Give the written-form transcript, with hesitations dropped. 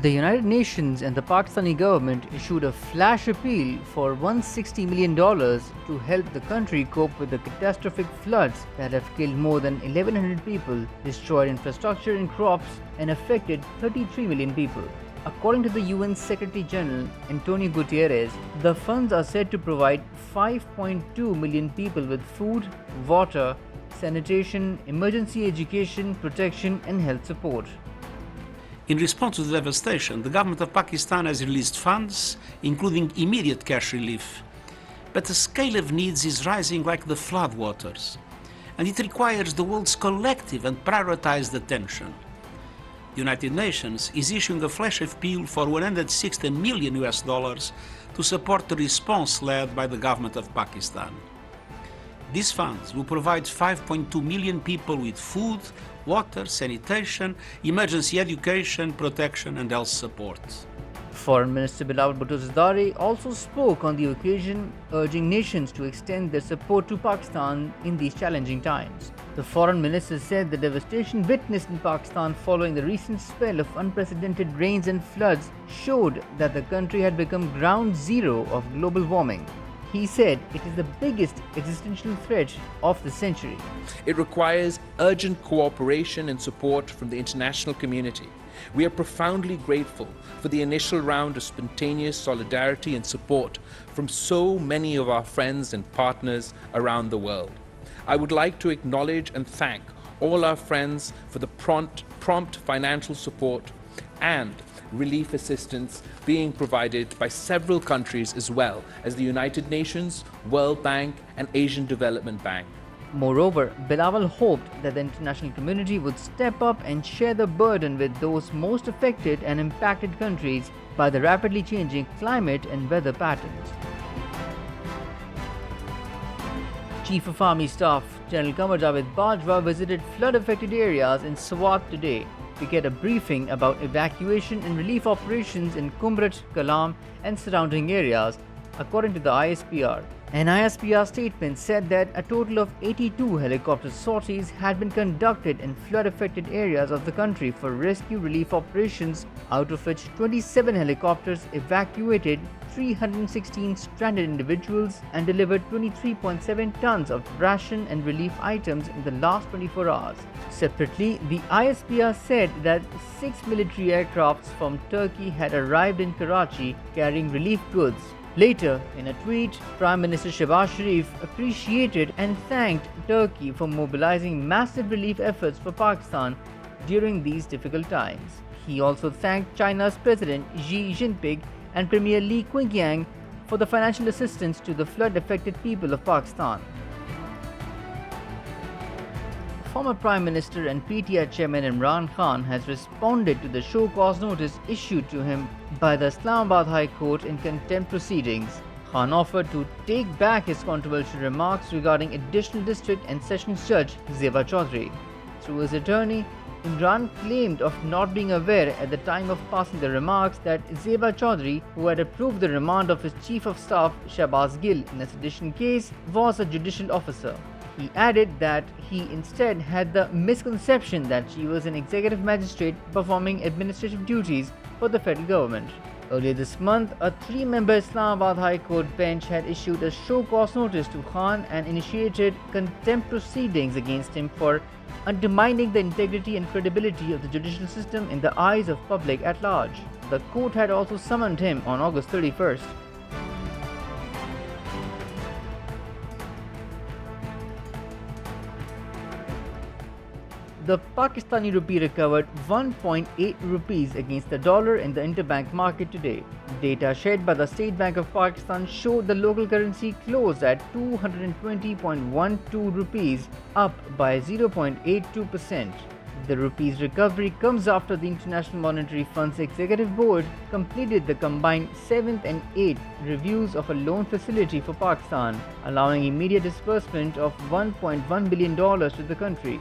The United Nations and the Pakistani government issued a flash appeal for $160 million to help the country cope with the catastrophic floods that have killed more than 1,100 people, destroyed infrastructure and crops, and affected 33 million people. According to the UN Secretary General Antonio Guterres, the funds are said to provide 5.2 million people with food, water, sanitation, emergency education, protection, and health support. In response to the devastation, the government of Pakistan has released funds, including immediate cash relief. But the scale of needs is rising like the floodwaters, and it requires the world's collective and prioritized attention. The United Nations is issuing a flash appeal for $160 million to support the response led by the government of Pakistan. These funds will provide 5.2 million people with food, water, sanitation, emergency education, protection and health support. Foreign Minister Bilawal Bhutto Zardari also spoke on the occasion, urging nations to extend their support to Pakistan in these challenging times. The Foreign Minister said the devastation witnessed in Pakistan following the recent spell of unprecedented rains and floods showed that the country had become ground zero of global warming. He said it is the biggest existential threat of the century. It requires urgent cooperation and support from the international community. We are profoundly grateful for the initial round of spontaneous solidarity and support from so many of our friends and partners around the world. I would like to acknowledge and thank all our friends for the prompt financial support and relief assistance being provided by several countries as well as the United Nations, World Bank and Asian Development Bank. Moreover, Bilawal hoped that the international community would step up and share the burden with those most affected and impacted countries by the rapidly changing climate and weather patterns. Chief of Army Staff General Qamar Javed Bajwa visited flood-affected areas in Swat today to get a briefing about evacuation and relief operations in Kumrat, Kalam and surrounding areas, according to the ISPR. An ISPR statement said that a total of 82 helicopter sorties had been conducted in flood-affected areas of the country for rescue relief operations, out of which 27 helicopters evacuated 316 stranded individuals and delivered 23.7 tons of ration and relief items in the last 24 hours. Separately, the ISPR said that 6 military aircrafts from Turkey had arrived in Karachi carrying relief goods. Later, in a tweet, Prime Minister Shehbaz Sharif appreciated and thanked Turkey for mobilizing massive relief efforts for Pakistan during these difficult times. He also thanked China's President Xi Jinping and Premier Li Qiang for the financial assistance to the flood-affected people of Pakistan. Former Prime Minister and PTI Chairman Imran Khan has responded to the show cause notice issued to him by the Islamabad High Court in contempt proceedings. Khan offered to take back his controversial remarks regarding additional district and sessions judge Zeba Chaudhry. Through his attorney, Imran claimed of not being aware at the time of passing the remarks that Zeba Chaudhry, who had approved the remand of his Chief of Staff Shahbaz Gill in a sedition case, was a judicial officer. He added that he instead had the misconception that she was an executive magistrate performing administrative duties for the federal government. Earlier this month, a 3-member Islamabad High Court bench had issued a show cause notice to Khan and initiated contempt proceedings against him for undermining the integrity and credibility of the judicial system in the eyes of public at large. The court had also summoned him on August 31st. The Pakistani rupee recovered 1.8 rupees against the dollar in the interbank market today. Data shared by the State Bank of Pakistan showed the local currency closed at 220.12 rupees, up by 0.82%. The rupee's recovery comes after the International Monetary Fund's Executive Board completed the combined 7th and 8th reviews of a loan facility for Pakistan, allowing immediate disbursement of $1.1 billion to the country.